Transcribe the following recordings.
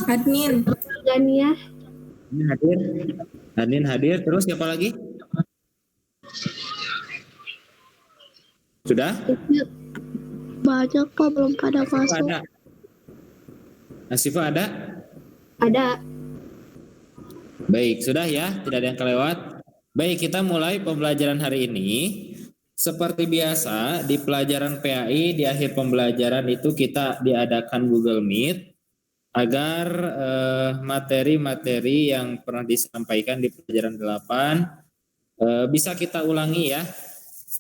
Adnin. Gania. Ini hadir. Adnin hadir. Terus siapa lagi? Sudah? Banyak Pak, belum pada masuk. Ada. Asifa ada? Ada. Baik, sudah ya, tidak ada yang kelewat. Baik, kita mulai pembelajaran hari ini. Seperti biasa, di pelajaran PAI, di akhir pembelajaran itu kita diadakan Google Meet agar materi-materi yang pernah disampaikan di pelajaran 8 bisa kita ulangi ya.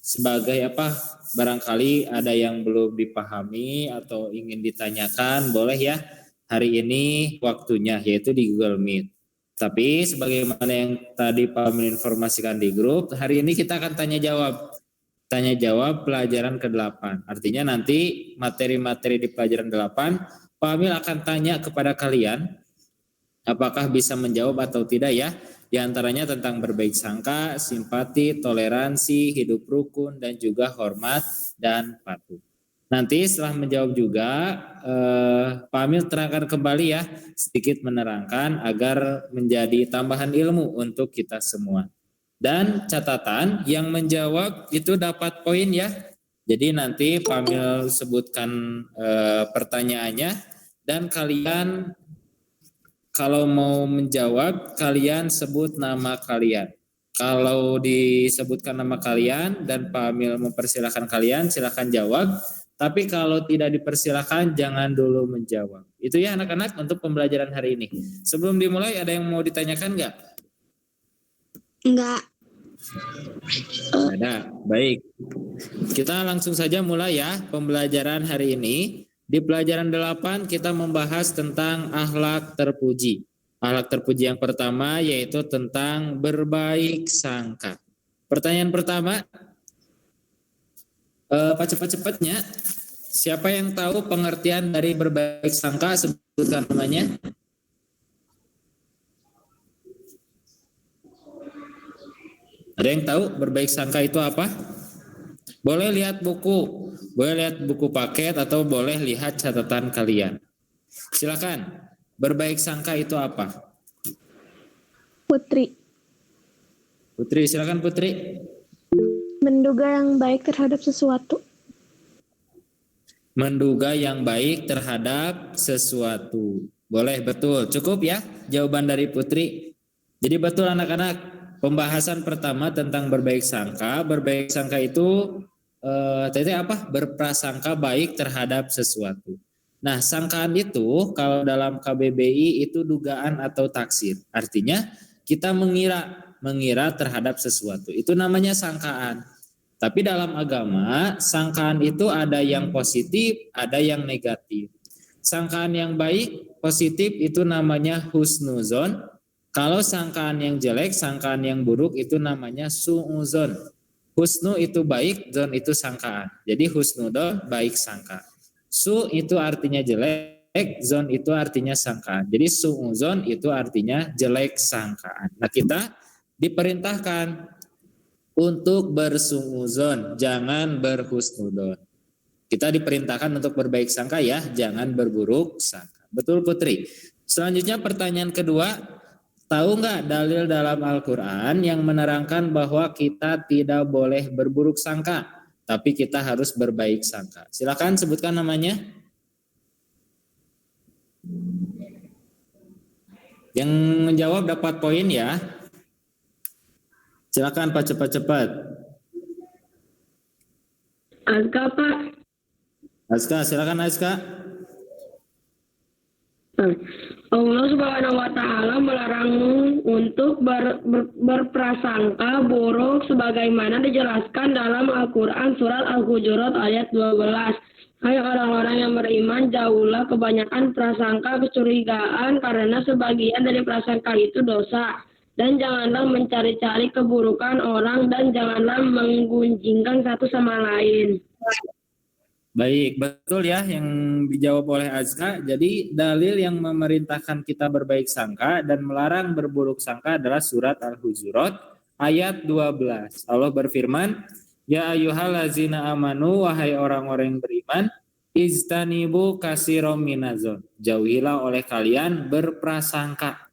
Sebagai apa, barangkali ada yang belum dipahami atau ingin ditanyakan, boleh ya hari ini waktunya, yaitu di Google Meet. Tapi sebagaimana yang tadi Pak Amin informasikan di grup, hari ini kita akan tanya jawab pelajaran ke-8. Artinya nanti materi-materi di pelajaran 8, Pak Amil akan tanya kepada kalian apakah bisa menjawab atau tidak ya. Di antaranya tentang berbaik sangka, simpati, toleransi, hidup rukun, dan juga hormat dan patuh. Nanti setelah menjawab juga, Pak Amil terangkan kembali ya, sedikit menerangkan agar menjadi tambahan ilmu untuk kita semua. Dan catatan, yang menjawab itu dapat poin ya. Jadi nanti Pak Amil sebutkan pertanyaannya, dan kalian kalau mau menjawab, kalian sebut nama kalian. Kalau disebutkan nama kalian dan Pak Amil mempersilahkan kalian, silahkan jawab. Tapi kalau tidak dipersilahkan, jangan dulu menjawab. Itu ya anak-anak untuk pembelajaran hari ini. Sebelum dimulai, ada yang mau ditanyakan nggak? Enggak. Ada. Baik. Kita langsung saja mulai ya pembelajaran hari ini. Di pelajaran 8 kita membahas tentang akhlak terpuji. Akhlak terpuji yang pertama yaitu tentang berbaik sangka. Pertanyaan pertama, cepat-cepatnya, siapa yang tahu pengertian dari berbaik sangka? Sebutkan namanya. Ada yang tahu berbaik sangka itu apa? Boleh lihat buku paket atau boleh lihat catatan kalian. Silakan. Berbaik sangka itu apa? Putri. Putri, silakan Putri. Menduga yang baik terhadap sesuatu. Menduga yang baik terhadap sesuatu. Boleh, betul. Cukup ya jawaban dari Putri. Jadi betul anak-anak, pembahasan pertama tentang berbaik sangka. Berbaik sangka itu berprasangka baik terhadap sesuatu. Nah, sangkaan itu kalau dalam KBBI itu dugaan atau taksir. Artinya kita mengira terhadap sesuatu. Itu namanya sangkaan. Tapi dalam agama, sangkaan itu ada yang positif, ada yang negatif. Sangkaan yang baik, positif itu namanya husnuzon. Kalau sangkaan yang jelek, sangkaan yang buruk itu namanya su'uzon. Husnu itu baik, zon itu sangkaan. Jadi husnudon baik sangka. Su itu artinya jelek, zon itu artinya sangkaan. Jadi su'uzon itu artinya jelek sangkaan. Nah, kita diperintahkan untuk bersu'uzon, jangan berhusnudon. Kita diperintahkan untuk berbaik sangka ya, jangan berburuk sangka. Betul Putri? Selanjutnya pertanyaan kedua. Tahu nggak dalil dalam Al-Quran yang menerangkan bahwa kita tidak boleh berburuk sangka, tapi kita harus berbaik sangka? Silakan sebutkan namanya. Yang menjawab dapat poin ya. Silakan Pak, cepat-cepat. Azka Pak. Azka, silakan Azka. Allah Subhanahu wa Ta'ala melarangmu untuk berprasangka buruk sebagaimana dijelaskan dalam Al-Quran surat Al-Hujurat ayat 12. Hai orang-orang yang beriman, jauhlah kebanyakan prasangka kecurigaan karena sebagian dari prasangka itu dosa. Dan janganlah mencari-cari keburukan orang dan janganlah menggunjingkan satu sama lain. Baik, betul ya yang dijawab oleh Azka. Jadi dalil yang memerintahkan kita berbaik sangka dan melarang berburuk sangka adalah surat Al-Hujurat ayat 12. Allah berfirman, Ya ayyuhallazina amanu, wahai orang-orang yang beriman, Ijtanibu katsiran minazon. Jauhilah oleh kalian berprasangka.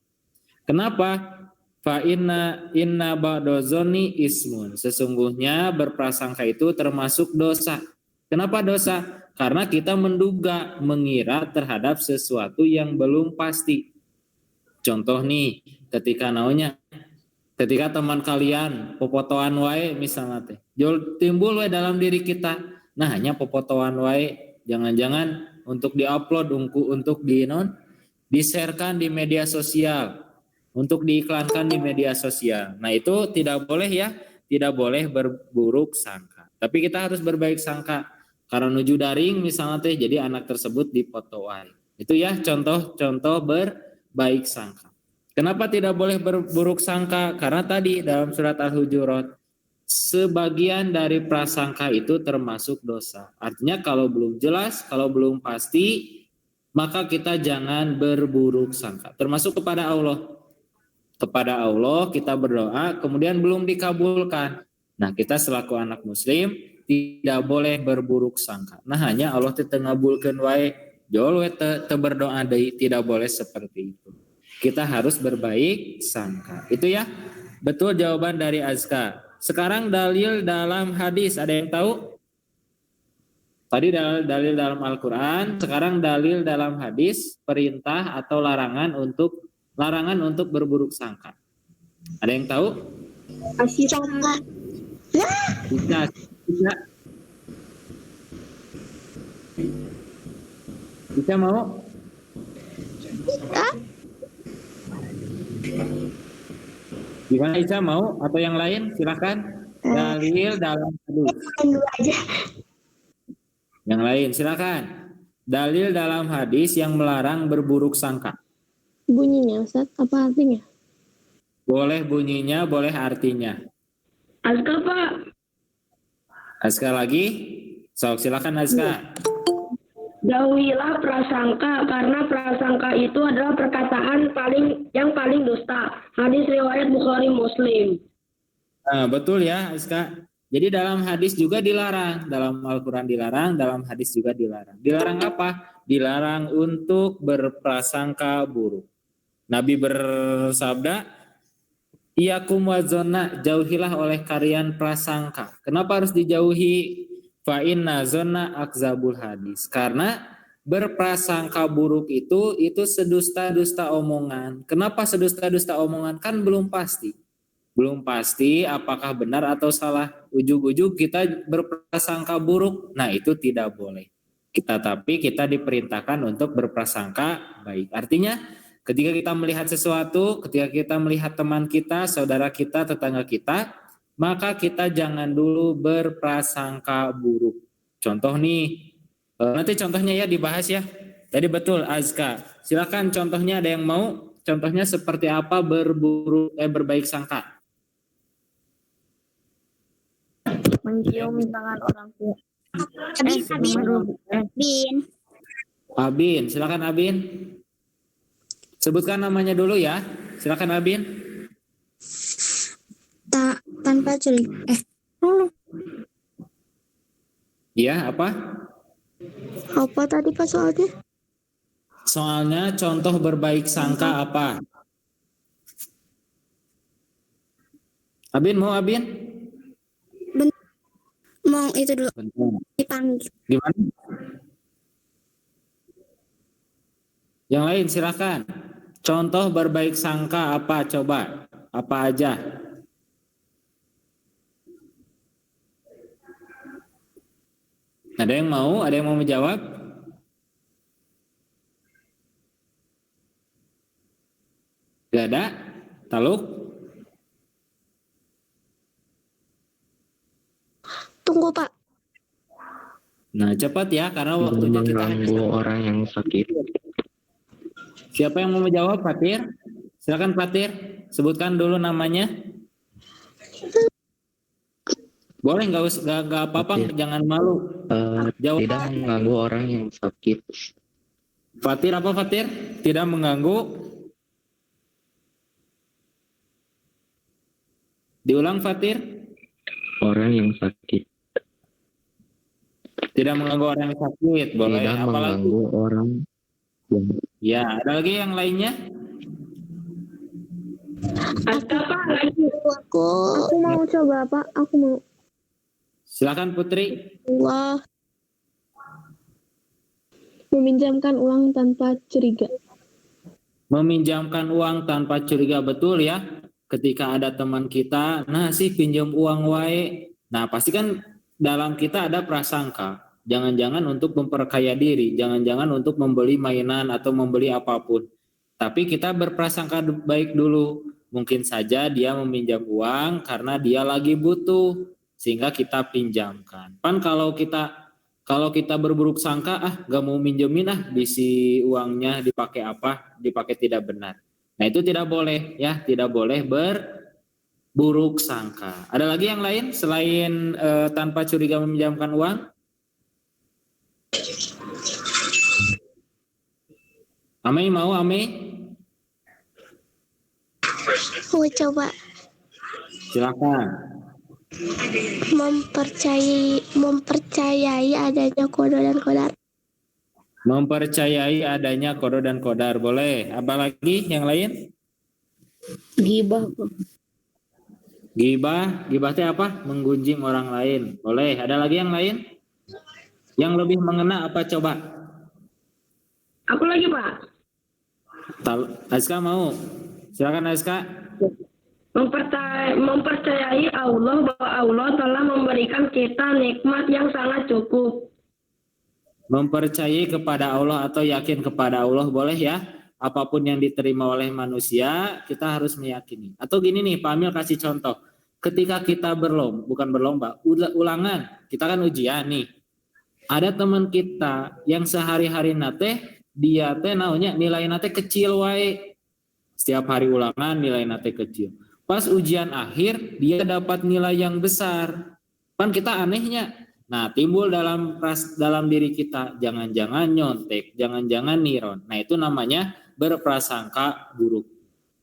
Kenapa? Fa inna ba'dozoni ismun. Sesungguhnya berprasangka itu termasuk dosa. Kenapa dosa? Karena kita menduga, mengira terhadap sesuatu yang belum pasti. Contoh nih, ketika teman kalian popotoan wae misalnya teh, timbul wae dalam diri kita. Nah, hanya popotoan wae, jangan-jangan untuk diupload, untuk di-sharekan di media sosial, untuk diiklankan di media sosial. Nah, itu tidak boleh ya, tidak boleh berburuk sangka. Tapi kita harus berbaik sangka. Karena nuju daring misalnya teh, jadi anak tersebut dipotoan. Itu ya contoh-contoh berbaik sangka. Kenapa tidak boleh berburuk sangka? Karena tadi dalam surat Al-Hujurat, sebagian dari prasangka itu termasuk dosa. Artinya kalau belum jelas, kalau belum pasti, maka kita jangan berburuk sangka. Termasuk kepada Allah. Kepada Allah kita berdoa, kemudian belum dikabulkan. Nah, kita selaku anak muslim tidak boleh berburuk sangka. Nah, hanya Allah ngabulkeun wae. Jol we teu berdoa deui, tidak boleh seperti itu. Kita harus berbaik sangka. Itu ya. Betul jawaban dari Azka. Sekarang dalil dalam hadis, ada yang tahu? Tadi dalil dalam Al-Qur'an, sekarang dalil dalam hadis, perintah atau larangan untuk berburuk sangka. Ada yang tahu? Kasih coba. Bisa. Bisa mau? Gimana Ica, mau atau yang lain? Silakan. Dalil dalam hadis. Dulu aja. Yang lain silakan. Dalil dalam hadis yang melarang berburuk sangka. Bunyinya Ustaz, apa artinya? Boleh bunyinya, boleh artinya. Azka, Pak. Azka lagi? Sok silakan Azka. Jauhilah prasangka, karena prasangka itu adalah perkataan yang paling dusta. Hadis riwayat Bukhari Muslim. Nah, betul ya Azka. Jadi dalam hadis juga dilarang, dalam Al-Quran dilarang, dalam hadis juga dilarang. Dilarang apa? Dilarang untuk berprasangka buruk. Nabi bersabda, iyakum wazonna, jauhilah oleh kalian prasangka. Kenapa harus dijauhi? Fa inna zonna akzabul hadis. Karena berprasangka buruk itu sedusta-dusta omongan. Kenapa sedusta-dusta omongan? Kan belum pasti. Belum pasti apakah benar atau salah. Ujug-ujug kita berprasangka buruk. Nah, itu tidak boleh. Tapi kita diperintahkan untuk berprasangka baik. Artinya ketika kita melihat sesuatu, ketika kita melihat teman kita, saudara kita, tetangga kita, maka kita jangan dulu berprasangka buruk. Contoh nih, nanti contohnya ya dibahas ya. Tadi betul Azka. Silakan contohnya, ada yang mau? Contohnya seperti apa berbaik sangka? Mencium tangan orang tua. Abin, silakan Abin. Sebutkan namanya dulu ya. Silakan Abin. Tanpa celik. Iya, apa? Apa tadi Pak soalnya? Soalnya contoh berbaik sangka apa? Abin mau Abin? Mau itu dulu. Dipanggil. Gimana? Yang lain silakan. Contoh berbaik sangka apa coba? Apa aja? Ada yang mau? Ada yang mau menjawab? Gak ada? Taluk? Tunggu Pak. Nah cepat ya, karena waktunya kita mengganggu orang yang sakit. Siapa yang mau menjawab, Fatir? Silakan Fatir, sebutkan dulu namanya. Boleh, nggak apa-apa, jangan malu. Jawab. Tidak mengganggu orang yang sakit. Fatir apa Fatir? Tidak mengganggu. Diulang Fatir. Orang yang sakit. Tidak mengganggu orang yang sakit, boleh. Tidak Apalagi? mengganggu orang yang Ya, ada lagi yang lainnya? Ada Pak lagi. Aku mau coba Pak. Aku mau. Silakan Putri. Wah. Meminjamkan uang tanpa curiga. Meminjamkan uang tanpa curiga, betul ya. Ketika ada teman kita, nah sih pinjam uang wae. Nah pasti kan dalam kita ada prasangka. Jangan-jangan untuk memperkaya diri, jangan-jangan untuk membeli mainan atau membeli apapun. Tapi kita berprasangka baik dulu. Mungkin saja dia meminjam uang karena dia lagi butuh, sehingga kita pinjamkan. Kan kalau kita berburuk sangka, gak mau minjemin, bisi uangnya dipakai apa, dipakai tidak benar. Nah itu tidak boleh ya, tidak boleh berburuk sangka. Ada lagi yang lain selain tanpa curiga meminjamkan uang? Amei mau, Amei? Aku coba. Silakan. Mempercayai adanya kode dan kodar. Mempercayai adanya qada dan qadar, boleh. Apa lagi yang lain? Gibah. Gibah itu apa? Menggunjing orang lain, boleh. Ada lagi yang lain? Yang lebih mengena apa coba? Aku lagi Pak. Azka mau? Silakan Azka. Mempercayai Allah bahwa Allah telah memberikan kita nikmat yang sangat cukup. Mempercayai kepada Allah atau yakin kepada Allah, boleh ya. Apapun yang diterima oleh manusia, kita harus meyakini. Atau gini nih, Pak Amil kasih contoh. Ketika kita ulangan, kita kan ujian nih. Ada teman kita yang sehari-hari dia naunya nilai kecil wae. Setiap hari ulangan nilai kecil. Pas ujian akhir, dia dapat nilai yang besar. Kan kita anehnya. Nah, timbul dalam diri kita, jangan-jangan nyontek, jangan-jangan niron. Nah, itu namanya berprasangka buruk.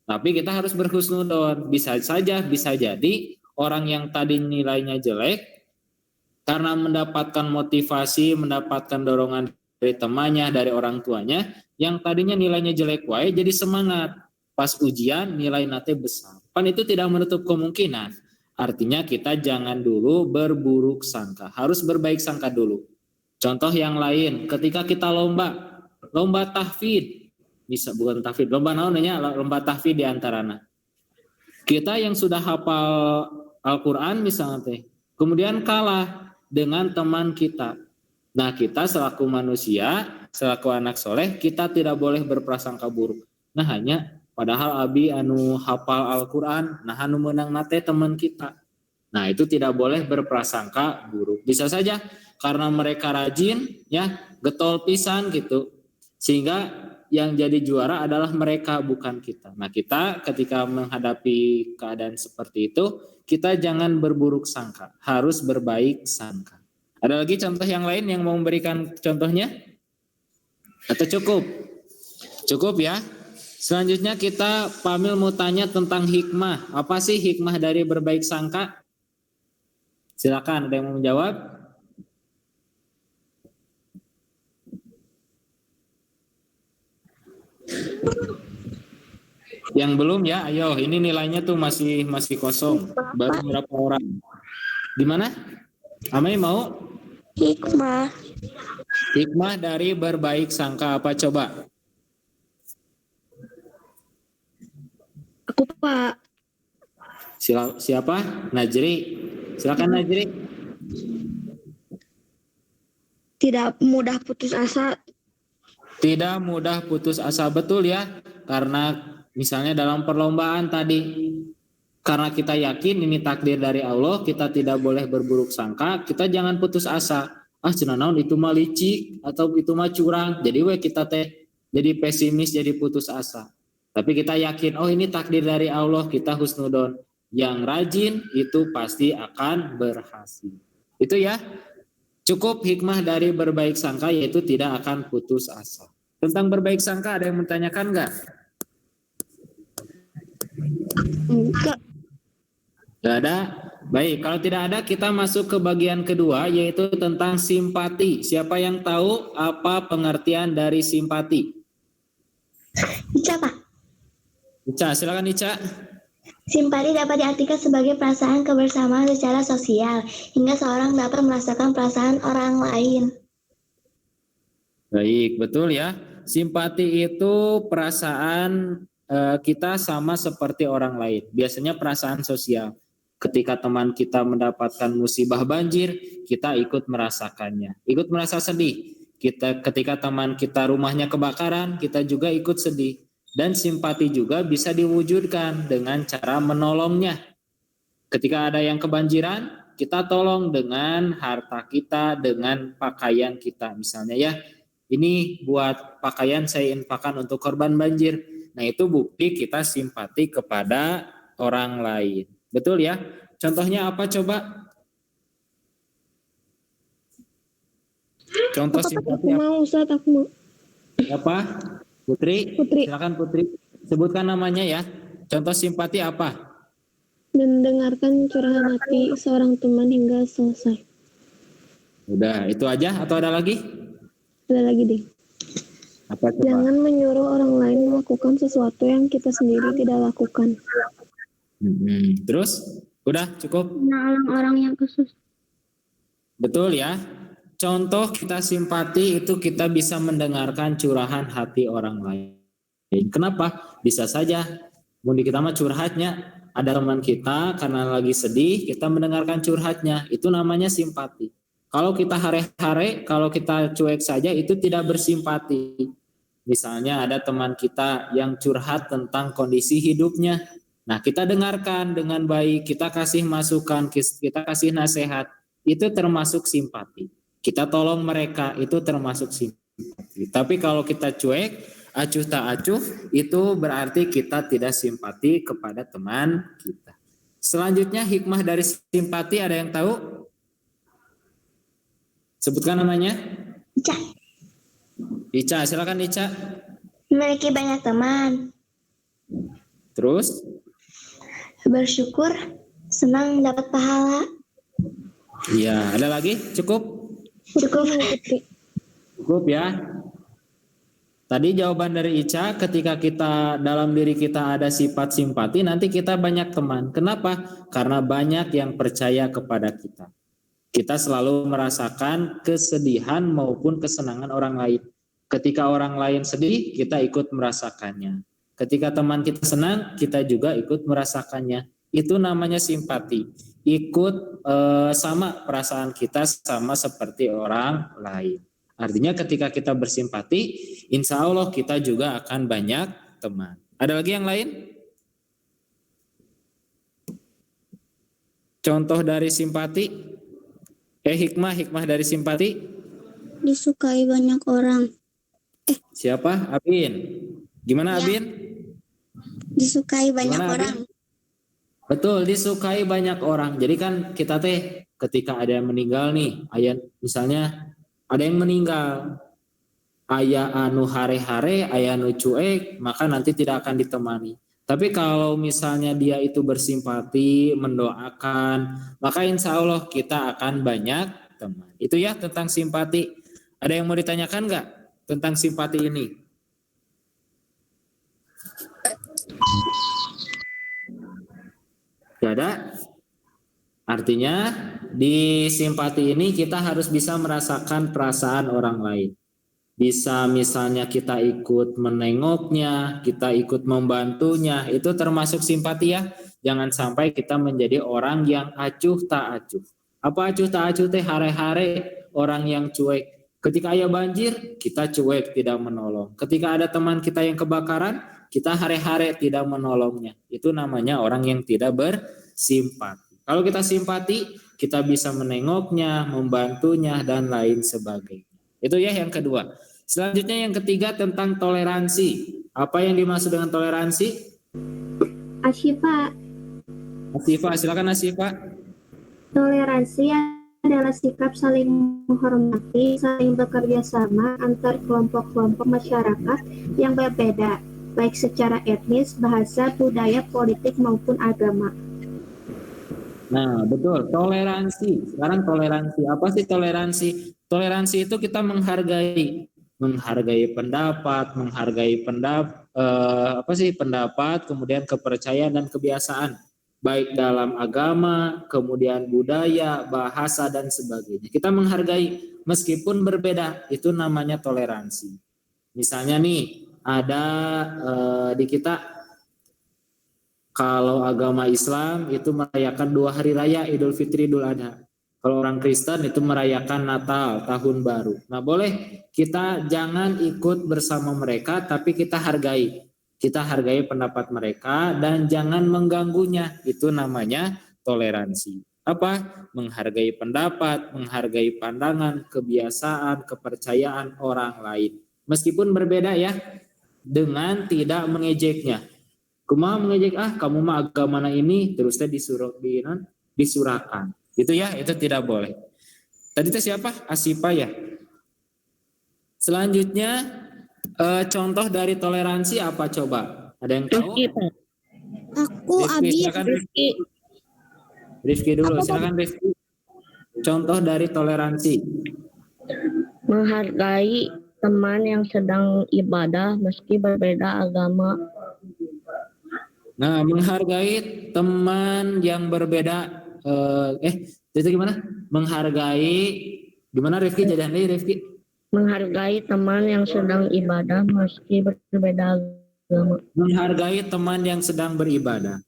Tapi kita harus berhusnudon. Bisa jadi orang yang tadi nilainya jelek, karena mendapatkan motivasi, mendapatkan dorongan dari temannya, dari orang tuanya, yang tadinya nilainya jelek wae jadi semangat. Pas ujian nilai nate besar. Kan itu tidak menutup kemungkinan. Artinya kita jangan dulu berburuk sangka, harus berbaik sangka dulu. Contoh yang lain, ketika kita lomba tahfidz, bisa bukan tahfidz, lomba tahfidz di antarana. Kita yang sudah hafal Al-Qur'an misalnya kemudian kalah dengan teman kita. Nah, kita selaku manusia, selaku anak soleh, kita tidak boleh berprasangka buruk. Nah, hanya padahal abi anu hafal Al-Qur'an, nah anu menang nate teman kita. Nah, itu tidak boleh berprasangka buruk. Bisa saja karena mereka rajin ya, getol pisan gitu. Sehingga yang jadi juara adalah mereka bukan kita. Nah, kita ketika menghadapi keadaan seperti itu, kita jangan berburuk sangka, harus berbaik sangka. Ada lagi contoh yang lain yang mau memberikan contohnya? Atau cukup? Cukup ya. Selanjutnya kita Pamil mau tanya tentang hikmah. Apa sih hikmah dari berbaik sangka? Silakan, ada yang mau menjawab? Yang belum ya, ayo. Ini nilainya tuh masih kosong. Baru berapa orang? Di mana? Amai mau? Hikmah. Hikmah dari berbaik sangka apa coba? Aku Pak. Siapa? Najri. Silakan Najri. Tidak mudah putus asa. Tidak mudah putus asa, betul ya. Karena misalnya dalam perlombaan tadi, karena kita yakin ini takdir dari Allah, kita tidak boleh berburuk sangka, kita jangan putus asa. Cenah naon itu mah licik atau itu mah curang. Jadi kita jadi pesimis, jadi putus asa. Tapi kita yakin, ini takdir dari Allah, kita husnudon. Yang rajin itu pasti akan berhasil. Itu ya. Cukup hikmah dari berbaik sangka, yaitu tidak akan putus asa. Tentang berbaik sangka ada yang menanyakan enggak? Enggak. Enggak ada? Baik, kalau tidak ada kita masuk ke bagian kedua yaitu tentang simpati. Siapa yang tahu apa pengertian dari simpati? Ica, Pak. Ica, silakan Ica. Simpati dapat diartikan sebagai perasaan kebersamaan secara sosial, hingga seorang dapat merasakan perasaan orang lain. Baik, betul ya. Simpati itu perasaan kita sama seperti orang lain. Biasanya perasaan sosial. Ketika teman kita mendapatkan musibah banjir, kita ikut merasakannya. Ikut merasa sedih. Ketika teman kita rumahnya kebakaran, kita juga ikut sedih. Dan simpati juga bisa diwujudkan dengan cara menolongnya. Ketika ada yang kebanjiran, kita tolong dengan harta kita, dengan pakaian kita. Misalnya ya, ini buat pakaian saya infakkan untuk korban banjir. Nah itu bukti kita simpati kepada orang lain. Betul ya? Contohnya apa coba? Contoh simpati Aku mau Ustaz, aku mau. apa? Putri? Putri. Silakan Putri. Sebutkan namanya ya. Contoh simpati apa? Mendengarkan curahan hati seorang teman hingga selesai. Udah, itu aja atau ada lagi? Ada lagi deh. Apa coba? Jangan menyuruh orang lain melakukan sesuatu yang kita sendiri tidak lakukan. Terus? Udah cukup? Menolong orang yang khusus. Betul ya. Contoh kita simpati itu kita bisa mendengarkan curahan hati orang lain. Kenapa? Bisa saja. Mungkin kita mah curhatnya. Ada teman kita karena lagi sedih, kita mendengarkan curhatnya. Itu namanya simpati. Kalau kita hare-hare, kalau kita cuek saja itu tidak bersimpati. Misalnya ada teman kita yang curhat tentang kondisi hidupnya. Nah, kita dengarkan dengan baik, kita kasih masukan, kita kasih nasihat, itu termasuk simpati. Kita tolong mereka, itu termasuk simpati. Tapi kalau kita cuek, acuh tak acuh, itu berarti kita tidak simpati kepada teman kita. Selanjutnya hikmah dari simpati ada yang tahu? Sebutkan namanya. Ica. Ica, silakan Ica. Memiliki banyak teman. Terus? Bersyukur, senang dapat pahala. Iya, ada lagi? Cukup? Cukup. Cukup ya. Tadi jawaban dari Ica, ketika kita dalam diri kita ada sifat simpati, nanti kita banyak teman. Kenapa? Karena banyak yang percaya kepada kita. Kita selalu merasakan kesedihan maupun kesenangan orang lain. Ketika orang lain sedih, kita ikut merasakannya. Ketika teman kita senang, kita juga ikut merasakannya. Itu namanya simpati. Ikut sama perasaan kita sama seperti orang lain. Artinya ketika kita bersimpati, insya Allah kita juga akan banyak teman. Ada lagi yang lain? Contoh dari simpati? Hikmah dari simpati? Disukai banyak orang. Siapa? Abin. Gimana Ya. Abin? Disukai banyak Gimana, orang. Betul, disukai banyak orang. Jadi kan kita ketika ada yang meninggal nih, misalnya ada yang meninggal, aya anu hare-hare, aya anu cuek, maka nanti tidak akan ditemani. Tapi kalau misalnya dia itu bersimpati, mendoakan, maka insya Allah kita akan banyak teman. Itu ya tentang simpati. Ada yang mau ditanyakan nggak tentang simpati ini? Tidak ada? Artinya di simpati ini kita harus bisa merasakan perasaan orang lain. Bisa misalnya kita ikut menengoknya, kita ikut membantunya, itu termasuk simpati ya. Jangan sampai kita menjadi orang yang acuh tak acuh. Apa acuh tak acuh teh? Hare-hare, orang yang cuek. Ketika ada banjir, kita cuek tidak menolong. Ketika ada teman kita yang kebakaran, kita hare-hare tidak menolongnya. Itu namanya orang yang tidak bersimpati. Kalau kita simpati, kita bisa menengoknya, membantunya, dan lain sebagainya. Itu ya yang kedua. Selanjutnya yang ketiga tentang toleransi. Apa yang dimaksud dengan toleransi? Asyifa, Asifa, silakan Asifa. toleransi adalah sikap saling menghormati, saling bekerja sama antar kelompok-kelompok masyarakat yang berbeda, baik secara etnis, bahasa, budaya, politik, maupun agama. Nah, betul. Toleransi. Sekarang toleransi. Apa sih toleransi? Toleransi itu kita menghargai pendapat, pendapat, kemudian kepercayaan dan kebiasaan, baik dalam agama, kemudian budaya, bahasa dan sebagainya. Kita menghargai meskipun berbeda, itu namanya toleransi. Misalnya nih, ada di kita kalau agama Islam itu merayakan 2 hari raya, Idul Fitri, Idul Adha. Kalau orang Kristen itu merayakan Natal, Tahun Baru. Nah, boleh kita jangan ikut bersama mereka, tapi kita hargai. Kita hargai pendapat mereka dan jangan mengganggunya. Itu namanya toleransi. Apa? Menghargai pendapat, menghargai pandangan, kebiasaan, kepercayaan orang lain. Meskipun berbeda ya, dengan tidak mengejeknya. Kumaha mengejek, kamu mah agama ini terusnya disurahkan. Itu ya, itu tidak boleh. Tadi itu siapa? Asipa ya. Selanjutnya contoh dari toleransi apa coba? Ada yang tahu? Aku Rifki, Abi. silakan Rifki. Rifki dulu, silakan Rifki. Contoh dari toleransi. Menghargai teman yang sedang ibadah meski berbeda agama. Nah, menghargai teman yang berbeda, itu gimana? Menghargai, gimana Rifki? Jadian deh Rifki. Menghargai teman yang sedang ibadah meski berbeda agama. Menghargai teman yang sedang beribadah.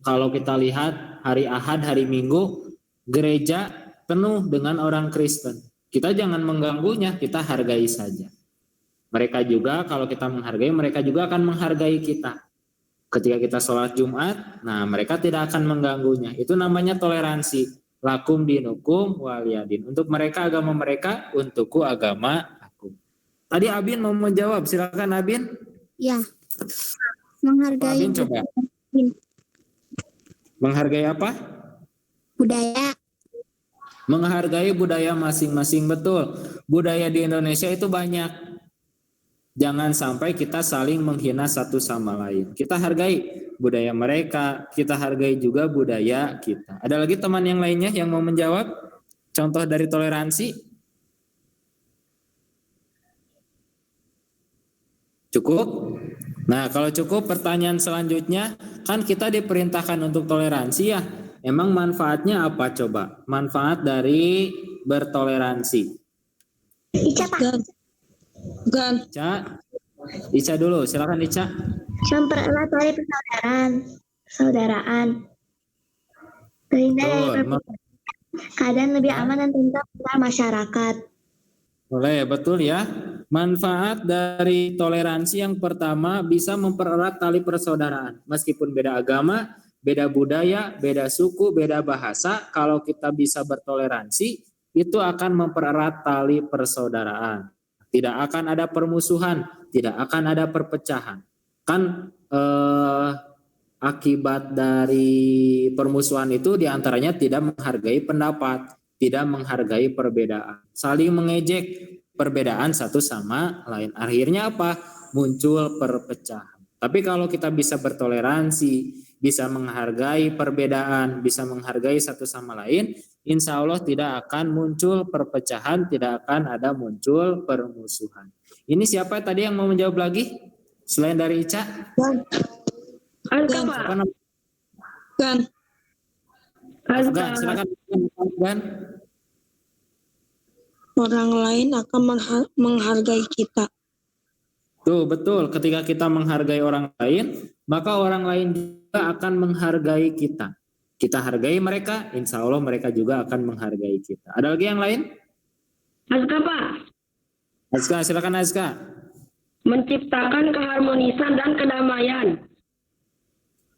Kalau kita lihat hari Ahad, hari Minggu, gereja penuh dengan orang Kristen. Kita jangan mengganggunya, kita hargai saja. Mereka juga, kalau kita menghargai, mereka juga akan menghargai kita. Ketika kita sholat Jumat, nah mereka tidak akan mengganggunya. Itu namanya toleransi. Lakum dinukum waliyadin. Untuk mereka agama mereka, untukku agama aku. Tadi Abin mau menjawab, silakan Abin. Ya. Menghargai Abin coba. Menghargai apa? budaya. Menghargai budaya masing-masing, betul. Budaya di Indonesia itu banyak. Jangan sampai kita saling menghina satu sama lain. Kita hargai budaya mereka, kita hargai juga budaya kita. Ada lagi teman yang lainnya yang mau menjawab? Contoh dari toleransi? Cukup? Nah, kalau cukup, pertanyaan selanjutnya, kan kita diperintahkan untuk toleransi ya. Emang manfaatnya apa coba? Manfaat dari bertoleransi. Ica, Pak. Ica dulu, silakan Ica. Mempererat tali persaudaraan. Terhindar dari keadaan lebih aman dan tentram antar masyarakat. Boleh, betul ya. Manfaat dari toleransi yang pertama bisa mempererat tali persaudaraan. Meskipun beda agama, beda budaya, beda suku, beda bahasa, kalau kita bisa bertoleransi, itu akan mempererat tali persaudaraan. Tidak akan ada permusuhan, tidak akan ada perpecahan. Kan akibat dari permusuhan itu diantaranya tidak menghargai pendapat, tidak menghargai perbedaan, saling mengejek perbedaan satu sama lain. Akhirnya apa? Muncul perpecahan. Tapi kalau kita bisa bertoleransi, bisa menghargai perbedaan, bisa menghargai satu sama lain, insya Allah tidak akan muncul perpecahan, tidak akan ada muncul permusuhan. Ini siapa tadi yang mau menjawab lagi? Selain dari Ica? Afgan. Afgan, silakan Afgan. Orang lain akan menghargai kita. Tuh, betul. Ketika kita menghargai orang lain, maka orang lain juga akan menghargai kita. Kita hargai mereka, insya Allah mereka juga akan menghargai kita. Ada lagi yang lain? Azka, Pak. Azka, silakan Azka. Menciptakan keharmonisan dan kedamaian.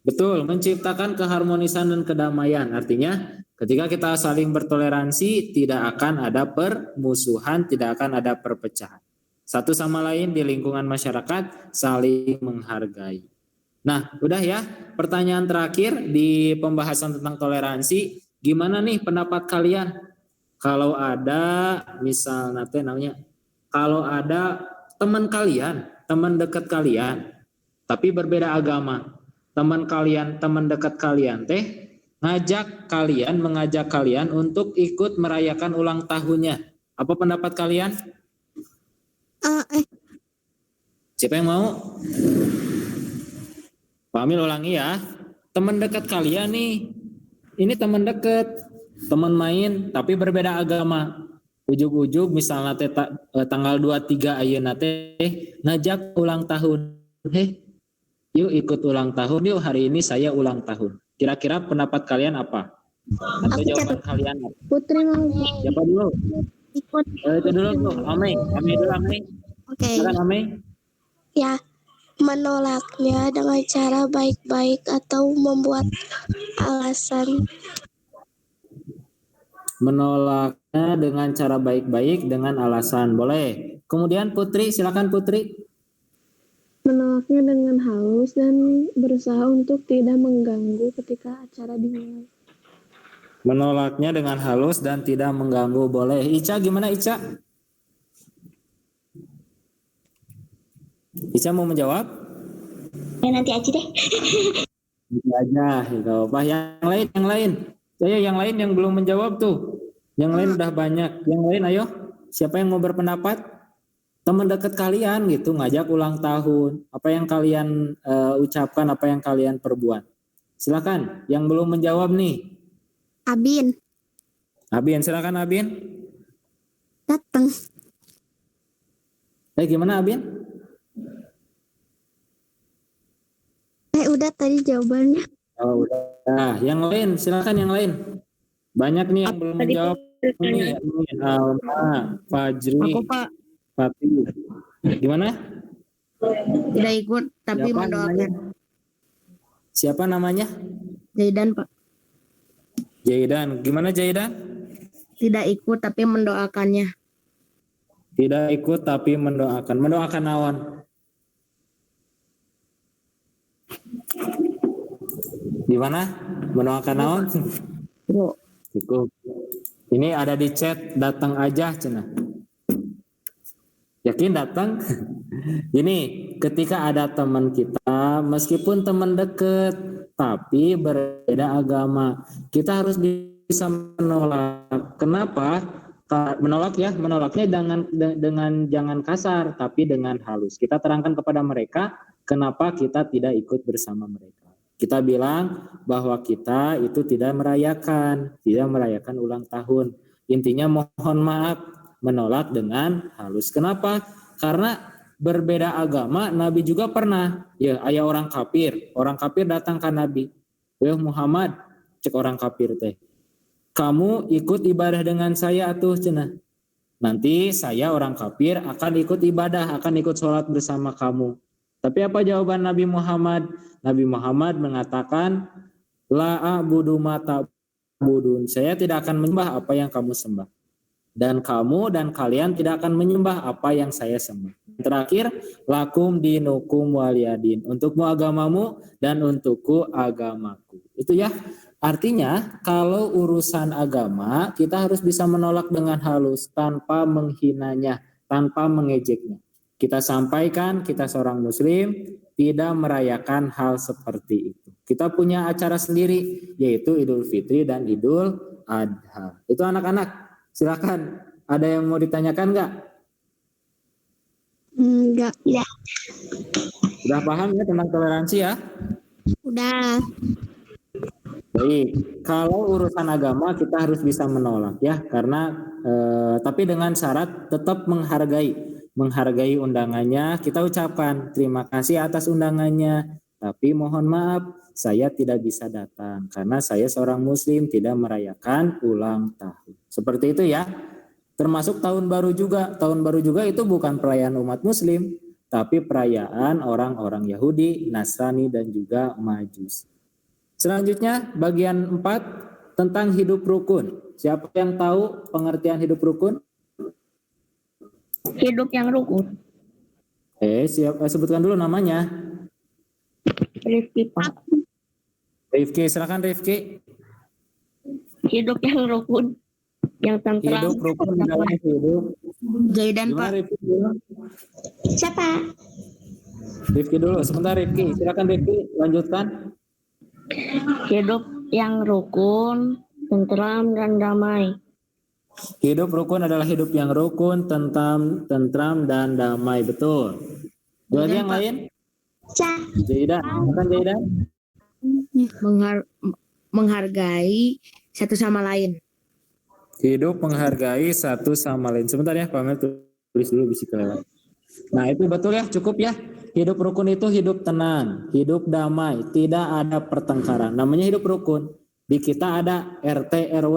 Betul, menciptakan keharmonisan dan kedamaian. Artinya, ketika kita saling bertoleransi, tidak akan ada permusuhan, tidak akan ada perpecahan. Satu sama lain di lingkungan masyarakat saling menghargai. Nah, udah ya. Pertanyaan terakhir di pembahasan tentang toleransi, gimana nih pendapat kalian? Kalau ada, misal namanya, kalau ada teman kalian, teman dekat kalian, tapi berbeda agama, teman dekat kalian mengajak kalian untuk ikut merayakan ulang tahunnya. Apa pendapat kalian? Siapa yang mau? Pak Amil ulangi ya. Teman dekat kalian nih. Ini teman dekat, teman main tapi berbeda agama. Ujug-ujug misalnya tanggal 23 ayeuna teh ngajak ulang tahun. Yuk ikut ulang tahun yuk, hari ini saya ulang tahun. Kira-kira pendapat kalian apa? Atau jawaban kalian apa? Putri mau. Siapa dulu? Ikut. Itu dulu tuh, Amei dulu Amei. Oke. Silakan Amei. Ya, menolaknya dengan cara baik-baik atau membuat alasan. Menolaknya dengan cara baik-baik dengan alasan. Boleh. Kemudian Putri, silakan Putri. Menolaknya dengan halus dan berusaha untuk tidak mengganggu ketika acara dimulai. Menolaknya dengan halus dan tidak mengganggu. Boleh. Ica, gimana Ica? Ica mau menjawab? Ya nanti aja deh. Itu aja. Gitu. Apa yang lain? Saya yang lain yang belum menjawab tuh. Yang lain udah banyak. Yang lain ayo. Siapa yang mau berpendapat? Teman dekat kalian gitu ngajak ulang tahun. Apa yang kalian ucapkan, apa yang kalian perbuat? Silakan. Yang belum menjawab nih. Abin. Abin, silakan Abin. Datang. Gimana Abin? Udah tadi jawabannya. Oh udah. Yang lain, silakan yang lain. Banyak nih yang belum menjawab. Ini Alma, Fajri, Aku Pak Fatih. Gimana? tidak ikut tapi Siapa mendoakan. namanya? Siapa namanya? Zaidan Pak Jaidan. Gimana Jaidan? tidak ikut tapi mendoakannya. Tidak ikut tapi mendoakan. Mendoakan awan. Gimana? Mendoakan awan? Bro, Cukup. Ini ada di chat, datang aja cenah. Yakin datang? Ini ketika ada teman kita, meskipun teman dekat, tapi berbeda agama, kita harus bisa menolak. Kenapa? Menolaknya dengan jangan kasar, tapi dengan halus. Kita terangkan kepada mereka kenapa kita tidak ikut bersama mereka. Kita bilang bahwa kita itu tidak merayakan ulang tahun. Intinya mohon maaf, menolak dengan halus. Kenapa? Karena berbeda agama, Nabi juga pernah. Ya, aya orang kafir datang ke Nabi. Ya Muhammad, cek orang kafir teh. Kamu ikut ibadah dengan saya atuh cenah. Nanti saya orang kafir akan ikut ibadah, akan ikut sholat bersama kamu. Tapi apa jawaban Nabi Muhammad? Nabi Muhammad mengatakan, la a'budu ma ta'budun. Saya tidak akan menyembah apa yang kamu sembah. Dan kamu dan kalian tidak akan menyembah apa yang saya sembah. Terakhir, lakum dinukum waliyadin. Untukmu agamamu dan untukku agamaku. Itu ya. Artinya, kalau urusan agama, kita harus bisa menolak dengan halus tanpa menghinanya, tanpa mengejeknya. Kita sampaikan, kita seorang muslim tidak merayakan hal seperti itu. Kita punya acara sendiri, yaitu Idul Fitri dan Idul Adha. Itu anak-anak, silakan. Ada yang mau ditanyakan nggak? Enggak. Ya. Udah paham ya tentang toleransi ya? Udah. Baik, kalau urusan agama kita harus bisa menolak ya, karena tapi dengan syarat tetap menghargai undangannya. Kita ucapkan terima kasih atas undangannya, tapi mohon maaf saya tidak bisa datang karena saya seorang muslim tidak merayakan ulang tahun. Seperti itu ya. Termasuk tahun baru juga. Tahun baru juga itu bukan perayaan umat muslim, tapi perayaan orang-orang Yahudi, Nasrani dan juga Majusi. Selanjutnya bagian 4 tentang hidup rukun. Siapa yang tahu pengertian hidup rukun? Hidup yang rukun. Sebutkan dulu namanya. Rifki Pak. Rifki, silakan Rifki. Hidup yang rukun. Yang tentram. Hidup rukun dalam hidup. Zaidan Gimana Pak. Rifki dulu? Siapa? Rifki dulu, sebentar Rifki. Silakan Rifki, lanjutkan. Hidup yang rukun, tentram, dan damai. Hidup rukun adalah hidup yang rukun, tentram dan damai. Betul. Dua lagi yang lain? Jaidah, bukan Jaidah? Menghargai satu sama lain. Hidup menghargai satu sama lain. Sebentar ya, Pak Mel tulis dulu bisa kelewat. Nah, itu betul ya, cukup ya. Hidup rukun itu hidup tenang, hidup damai, tidak ada pertengkaran. Namanya hidup rukun. Di kita ada RT RW.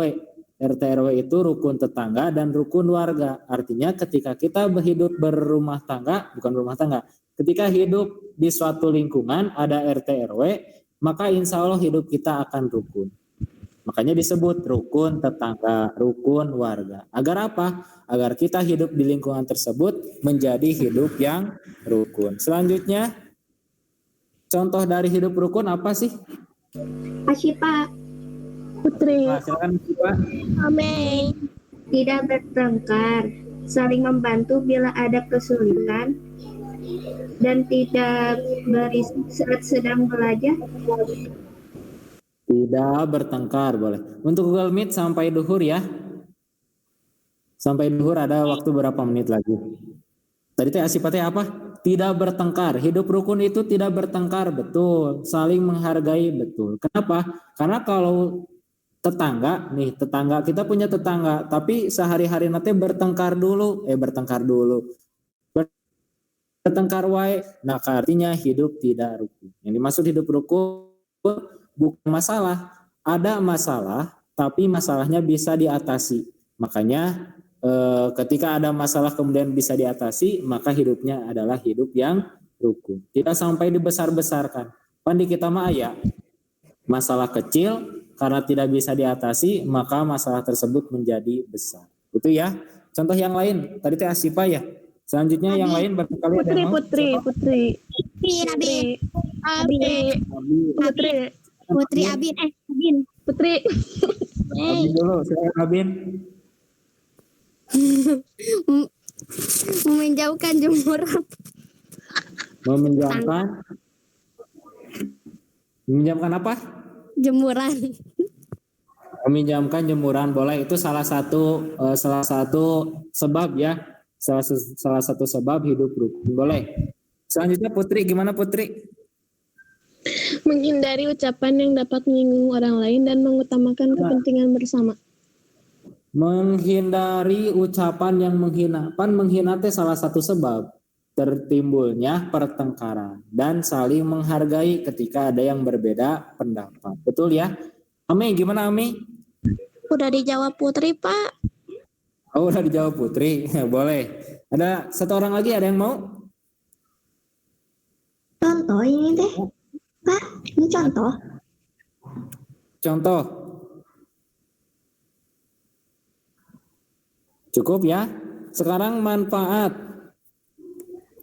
RT RW itu rukun tetangga dan rukun warga. Artinya ketika kita hidup berumah tangga, bukan berumah tangga, ketika hidup di suatu lingkungan ada RT RW, maka insya Allah hidup kita akan rukun. Makanya disebut rukun tetangga, rukun warga. Agar apa? Agar kita hidup di lingkungan tersebut menjadi hidup yang rukun. Selanjutnya, contoh dari hidup rukun apa sih? Asyifa. Putri. Nah, silakan Pak. Amei. Tidak bertengkar, saling membantu bila ada kesulitan, dan tidak berisik saat sedang belajar. Tidak bertengkar, boleh. Untuk Google Meet sampai duhur ya. Sampai duhur ada waktu berapa menit lagi? Tadi teh sifatnya apa? Tidak bertengkar. Hidup rukun itu tidak bertengkar, betul. Saling menghargai, betul. Kenapa? Karena kalau tetangga, nih tetangga kita punya tetangga, tapi sehari-hari nanti bertengkar dulu. Bertengkar wae. Nah, artinya hidup tidak rukun. Yang dimaksud hidup rukun bukan masalah, ada masalah, tapi masalahnya bisa diatasi. Makanya ketika ada masalah kemudian bisa diatasi, maka hidupnya adalah hidup yang rukun. Tidak sampai dibesar-besarkan. Pan di kita mah ya, masalah kecil karena tidak bisa diatasi, maka masalah tersebut menjadi besar. Itu ya. Contoh yang lain, tadi teh Asifa ya. Selanjutnya yang lain barangkali ada yang mau. Putri. Abin. Abin dulu, silakan Abin. Meminjamkan jemuran. Meminjamkan apa? Jemuran. Meminjamkan jemuran, boleh. Itu salah satu sebab ya. Salah satu sebab hidup rukun, boleh. Selanjutnya Putri, gimana Putri? Menghindari ucapan yang dapat menyinggung orang lain dan mengutamakan kepentingan bersama. Menghindari ucapan yang menghina. Pan menghina teh salah satu sebab tertimbulnya pertengkaran dan saling menghargai ketika ada yang berbeda pendapat. Betul ya? Ami, gimana Ami? Udah dijawab Putri, Pak. Oh, udah dijawab Putri. Boleh. Ada satu orang lagi, ada yang mau? Contoh ini teh. Pak, ini contoh. Contoh. Cukup ya. Sekarang manfaat.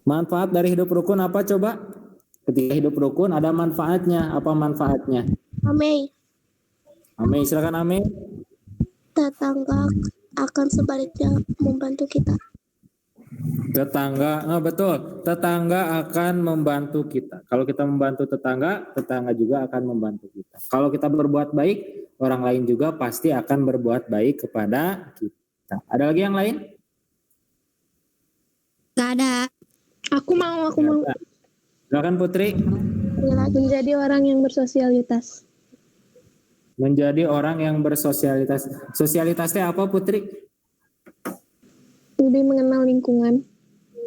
Manfaat dari hidup rukun apa coba? Ketika hidup rukun ada manfaatnya. Apa manfaatnya? Amei. Ame, silakan Ame. Tetangga akan sebaliknya membantu kita. Betul. Tetangga akan membantu kita. Kalau kita membantu tetangga, tetangga juga akan membantu kita. Kalau kita berbuat baik, orang lain juga pasti akan berbuat baik kepada kita. Ada lagi yang lain? Gak ada. Aku mau. Silakan Putri. Menjadi orang yang bersosialitas. Menjadi orang yang bersosialitas. Sosialitasnya apa Putri? Lebih mengenal lingkungan.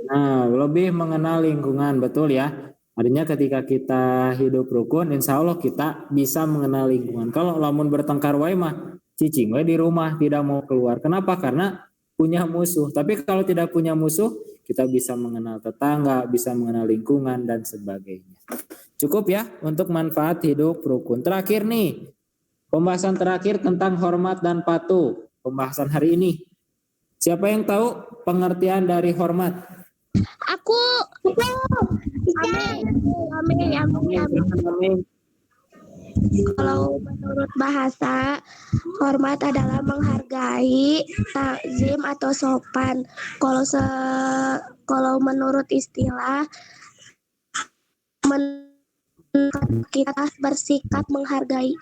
Nah, lebih mengenal lingkungan, betul ya. Artinya ketika kita hidup rukun, insya Allah kita bisa mengenal lingkungan. Kalau lamun bertengkar wae mah, cicing wae di rumah, tidak mau keluar. Kenapa? Karena punya musuh. Tapi kalau tidak punya musuh, kita bisa mengenal tetangga, bisa mengenal lingkungan, dan sebagainya. Cukup ya untuk manfaat hidup rukun. Terakhir nih, pembahasan terakhir tentang hormat dan patuh. Pembahasan hari ini. Siapa yang tahu pengertian dari hormat? Aku. Amin. Kalau menurut bahasa, hormat adalah menghargai, takzim atau sopan. Kalau menurut istilah, kita bersikap menghargai.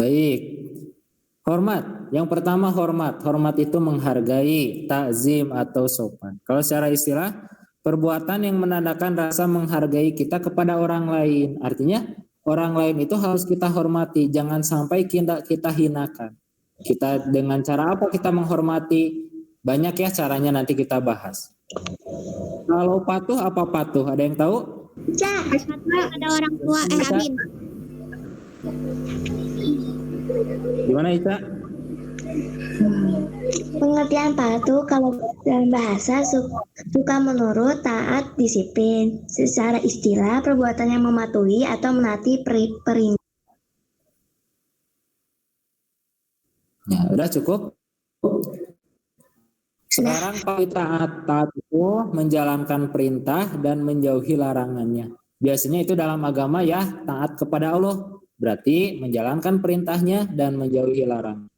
Baik. Hormat. Yang pertama hormat. Hormat itu menghargai, takzim atau sopan. Kalau secara istilah, perbuatan yang menandakan rasa menghargai kita kepada orang lain. Artinya orang lain itu harus kita hormati. Jangan sampai kita hinakan. Kita dengan cara apa kita menghormati? Banyak ya caranya, nanti kita bahas. Kalau patuh, apa patuh? Ada yang tahu? Ada orang tua, Amin. Gimana Ica? Pengertian patuh kalau dalam bahasa suka menurut, taat, disiplin. Secara istilah, perbuatan yang mematuhi atau menaati perintah. Ya, udah cukup. Sekarang taat itu menjalankan perintah dan menjauhi larangannya. Biasanya itu dalam agama ya, taat kepada Allah. Berarti menjalankan perintahnya dan menjauhi larangan.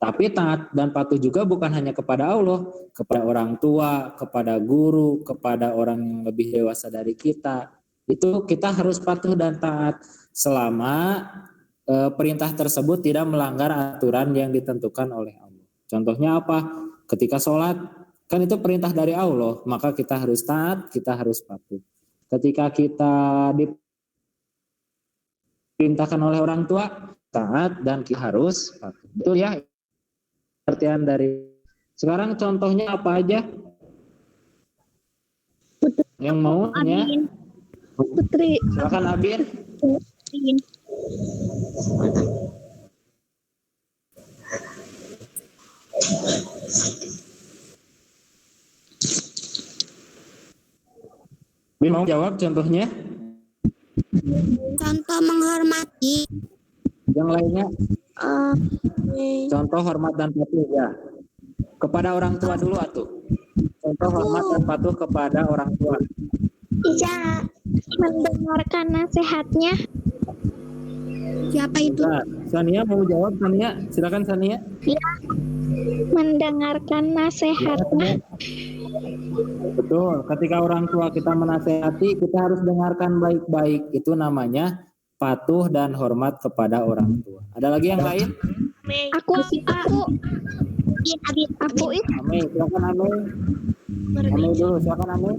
Tapi taat dan patuh juga bukan hanya kepada Allah, kepada orang tua, kepada guru, kepada orang yang lebih dewasa dari kita. Itu kita harus patuh dan taat selama perintah tersebut tidak melanggar aturan yang ditentukan oleh Allah. Contohnya apa? Ketika sholat, kan itu perintah dari Allah, maka kita harus taat, kita harus patuh. Ketika kita diperintahkan oleh orang tua, taat dan kita harus patuh. Betul ya? Artian dari sekarang contohnya apa aja? Yang mau ya? Putri. Silakan Abin. Bin mau jawab contohnya? Contoh menghormati. Yang lainnya? Contoh hormat dan patuh ya. Kepada orang tua dulu atuh. Contoh hormat dan patuh kepada orang tua. Ica, mendengarkan nasihatnya. Siapa itu? Nah, Sania mau jawab, Sania? Silakan Sania. Ya, mendengarkan nasihatnya. Betul, ketika orang tua kita menasehati, kita harus dengarkan baik-baik. Itu namanya patuh dan hormat kepada orang tua. Ada lagi yang lain? Aku. Ame, silakan Ame. Ame dulu, silakan Ame.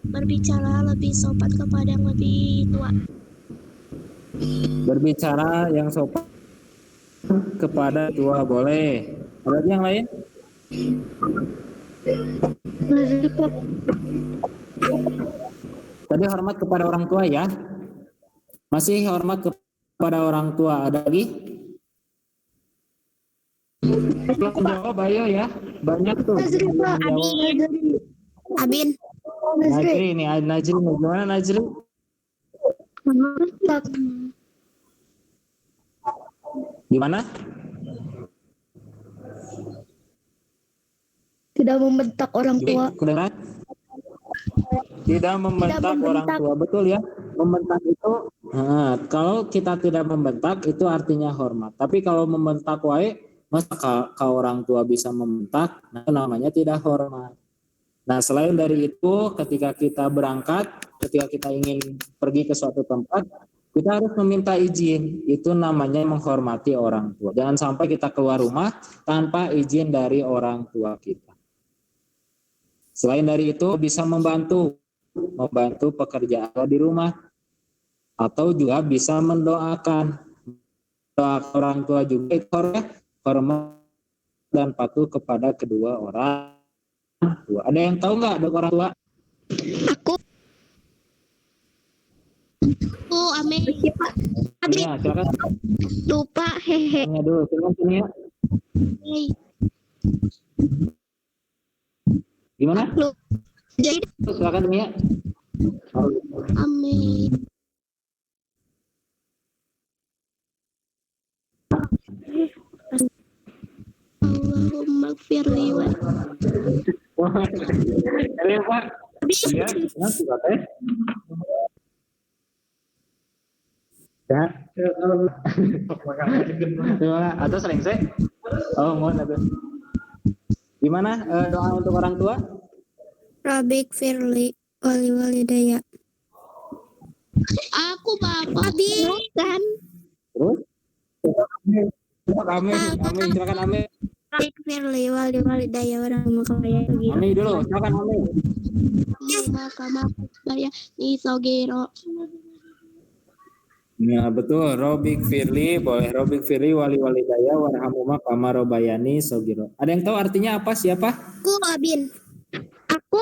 Berbicara lebih sopan kepada yang lebih tua. Berbicara yang sopan kepada tua boleh. Ada lagi yang lain? Tadi hormat kepada orang tua ya. Masih hormat kepada orang tua. Ada lagi? Jawab ayo ya. Banyak tuh. Abin. Najri nih, Najri nih. Gimana Najri? Gimana? Tidak membentak orang tua. Kedengaran? Tidak membentak orang tua, betul ya? Membentak itu, kalau kita tidak membentak itu artinya hormat. Tapi kalau membentak wae, masa kalau orang tua bisa membentak, nah namanya tidak hormat. Nah selain dari itu, ketika kita berangkat, ketika kita ingin pergi ke suatu tempat, kita harus meminta izin. Itu namanya menghormati orang tua. Jangan sampai kita keluar rumah tanpa izin dari orang tua kita. Selain dari itu bisa membantu pekerjaan di rumah, atau juga bisa mendoakan. Doa orang tua juga itu hormat dan patuh kepada kedua orang tua. Ada yang tahu nggak doa orang tua? Aku. Oh, Ame. Ya, silakan. Lupa, hehe. Tanya dulu, silakan ya. Gimana? Jadi, Silakan ya. Ame. Allahumma gfirli wa. Ya, Pak. Ya, nanti Pak. Ya. Gimana? Atau sering saya? Oh, mohon atau. Gimana doa untuk orang tua? Rabbik firli wali walidaya. Aku bapak. Kan? Terus? Ame, silakan Ame. Firly wali walidaya warahmatullahi wabarakatuh. Ame dulu, silakan Ame. Kama saya isogero. Nah, betul. Robik Firly, boleh Robik Firly wali walidaya warhamuma kama robayani sogiro. Ada yang tahu artinya apa? Siapa? Aku Abin. Aku.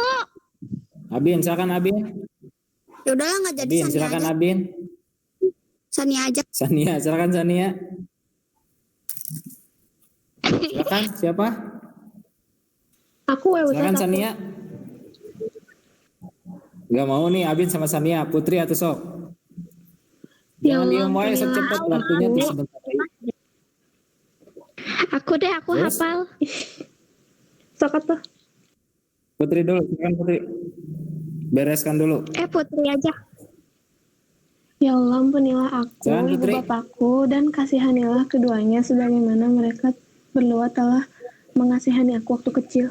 Abin, silakan Abin. Ya udahlah nggak jadi Abin, Sania silakan aja. Abin. Sania aja. Sania, silakan Sania. Silakan, siapa? Aku Silakan Sania. Gak mau nih Abin sama Sania, Putri atau Sok? Jangan diem wae secepat waktunya tuh sebentar. Aku deh, aku Terus? hafal. Sok tuh. Putri dulu, silakan Putri. Bereskan dulu. Putri aja. Ya Allah, ampunilah aku, Jangan, ibu Putri. bapakku, dan kasihanilah keduanya sebagaimana mereka berdua telah mengasihani aku waktu kecil.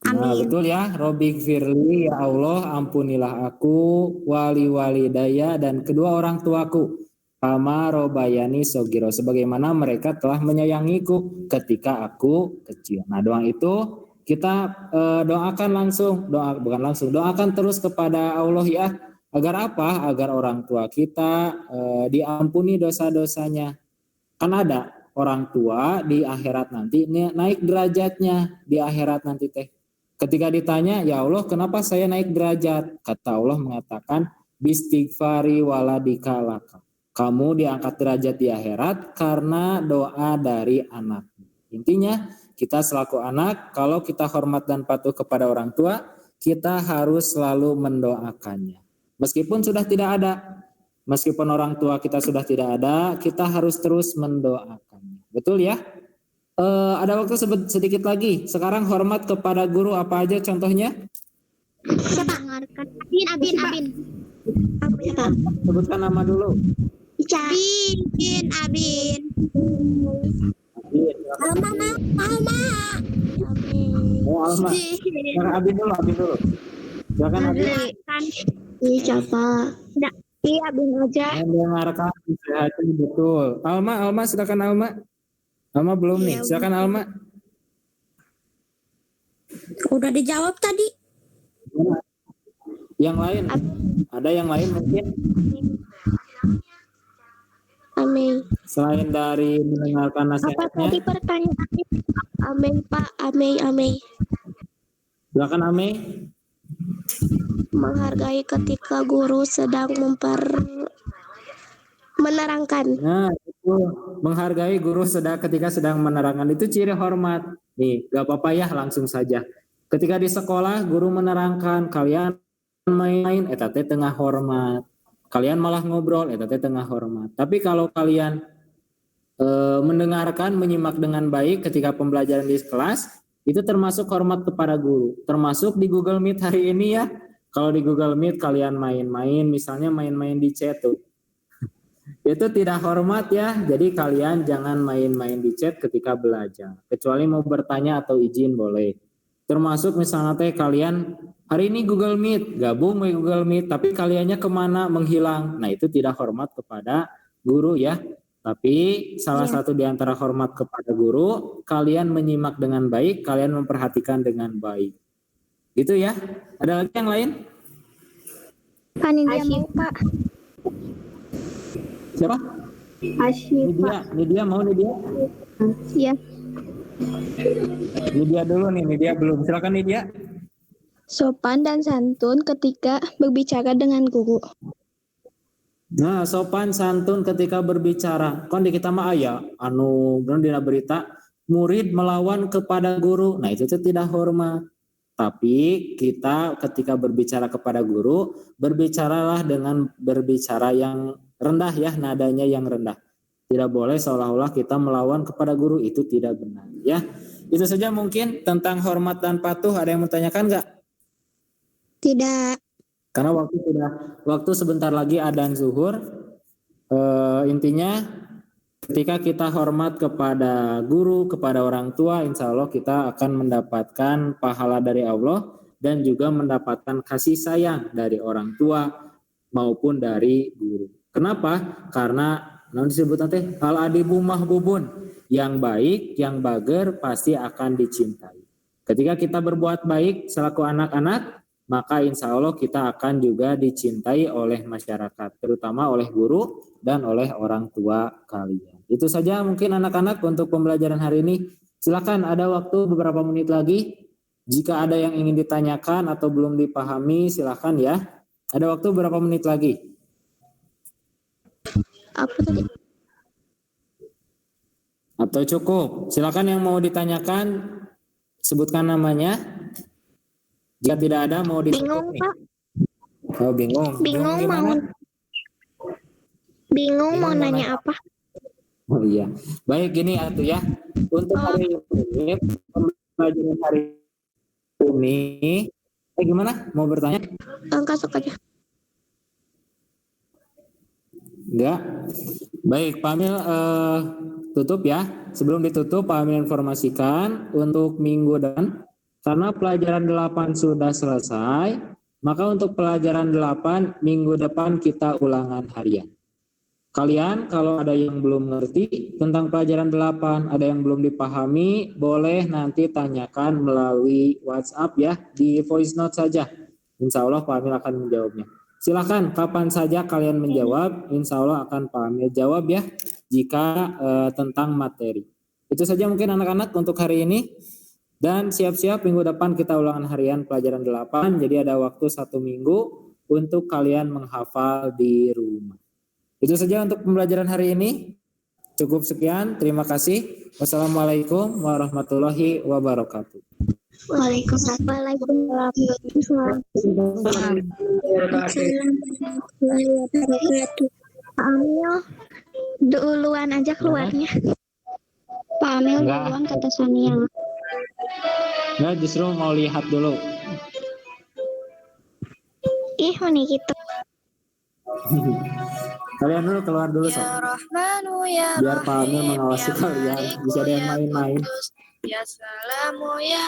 Nah, Amin. betul ya. Robik Firly, ya Allah, ampunilah aku, wali walidaya, dan kedua orang tuaku. Kama robayani sogiro, sebagaimana mereka telah menyayangiku ketika aku kecil. Nah, doa itu kita doakan langsung, doakan terus kepada Allah ya. Agar apa? Agar orang tua kita diampuni dosa-dosanya. Kan ada orang tua di akhirat nanti naik derajatnya di akhirat nanti teh. Ketika ditanya, ya Allah kenapa saya naik derajat? Kata Allah mengatakan, bistighfari waladika laka. Kamu diangkat derajat di akhirat karena doa dari anak. Intinya kita selaku anak, kalau kita hormat dan patuh kepada orang tua, kita harus selalu mendoakannya. Meskipun sudah tidak ada, meskipun orang tua kita sudah tidak ada, kita harus terus mendoakannya. Betul ya? Ada waktu sedikit lagi. Sekarang hormat kepada guru apa aja contohnya? Siapa? Abin. Sebutkan nama dulu. Abin. Alma. Oh, Alma. Silakan Abin dulu. Silakan Abin. Siapa? Iya, Abin aja. Mendengarkan kesehatan betul. Alma, silakan Alma. Alma belum nih. Silakan Alma. Udah dijawab tadi. Yang lain? Ada yang lain mungkin? Amin. Selain dari mendengarkan Apa tadi nasihatnya, pertanyaannya? Amin, Pak. Amin. silakan Ame. Menghargai ketika guru sedang menerangkan. Nah, itu menghargai guru ketika sedang menerangkan itu ciri hormat. Nih, gak apa-apa ya, langsung saja. Ketika di sekolah guru menerangkan, kalian main, teh tengah hormat. Kalian malah ngobrol, teh tengah hormat. Tapi kalau kalian mendengarkan, menyimak dengan baik ketika pembelajaran di kelas, itu termasuk hormat kepada guru. Termasuk di Google Meet hari ini ya. Kalau di Google Meet kalian main-main, misalnya main-main di chat tuh. Itu tidak hormat ya. Jadi kalian jangan main-main di chat ketika belajar. Kecuali mau bertanya atau izin boleh. Termasuk misalnya teh kalian hari ini Google Meet, gabung di Google Meet, tapi kaliannya kemana menghilang. Nah itu tidak hormat kepada guru ya. Tapi salah satu di antara hormat kepada guru, kalian menyimak dengan baik, kalian memperhatikan dengan baik. Gitu ya. Ada lagi yang lain? Panitia mau, Pak. Siapa? Asyifa. Nidia mau Nidia? Iya. Nidia dulu nih, Nidia belum. Silakan Nidia. Sopan dan santun ketika berbicara dengan guru. Nah, sopan santun ketika berbicara. Kon di kita mah aya anu bener dina berita murid melawan kepada guru. Nah, itu tuh tidak hormat. Tapi kita ketika berbicara kepada guru, berbicaralah dengan berbicara yang rendah ya, nadanya yang rendah. Tidak boleh seolah-olah kita melawan kepada guru, itu tidak benar ya. Itu saja mungkin tentang hormat dan patuh. Ada yang mau tanyakan nggak? Tidak. Karena waktu sebentar lagi adzan zuhur. Intinya ketika kita hormat kepada guru, kepada orang tua, insya Allah kita akan mendapatkan pahala dari Allah dan juga mendapatkan kasih sayang dari orang tua maupun dari guru. Kenapa? Karena Namun disebut nanti al adibu mahbubun. Yang baik, yang bager pasti akan dicintai. Ketika kita berbuat baik selaku anak-anak, maka insya Allah kita akan juga dicintai oleh masyarakat, terutama oleh guru dan oleh orang tua kalian. Itu saja mungkin anak-anak untuk pembelajaran hari ini. Silakan, ada waktu beberapa menit lagi. Jika ada yang ingin ditanyakan atau belum dipahami, silakan ya. Ada waktu berapa menit lagi? Apa tadi? Atau cukup? Silakan yang mau ditanyakan, sebutkan namanya. Jika tidak ada, mau ditutup Bingung, nih. Pak. Oh, bingung. Bingung gimana? Bingung mau Bingung nanya apa? Oh iya. Baik, gini atuh ya. Untuk hari ini, pembelajaran hari ini, gimana? Mau bertanya? Kasuk aja. Enggak. Baik, Pak Amil tutup ya. Sebelum ditutup, Pak Amil informasikan untuk minggu depan, karena pelajaran 8 sudah selesai, maka untuk pelajaran 8 minggu depan kita ulangan harian. Kalian kalau ada yang belum ngerti tentang pelajaran 8, ada yang belum dipahami, boleh nanti tanyakan melalui WhatsApp ya, di voice note saja. Insya Allah Pak Amil akan menjawabnya. Silakan kapan saja kalian menjawab, insya Allah akan Pak Amil jawab ya, jika tentang materi. Itu saja mungkin anak-anak untuk hari ini. Dan siap-siap minggu depan kita ulangan harian pelajaran 8, jadi ada waktu 1 minggu untuk kalian menghafal di rumah. Itu saja untuk pembelajaran hari ini. Cukup sekian, terima kasih. Wassalamualaikum warahmatullahi wabarakatuh. Waalaikumsalam. Pak Amil, duluan aja keluarnya. Pak Amil Enggak. duluan kata Sania. Nah, justru mau lihat dulu. Ih, mana gitu. Kalian dulu keluar dulu sob. Biar Pak Amil mengawasi kalian. Bisa ada yang main-main. Ya salamu ya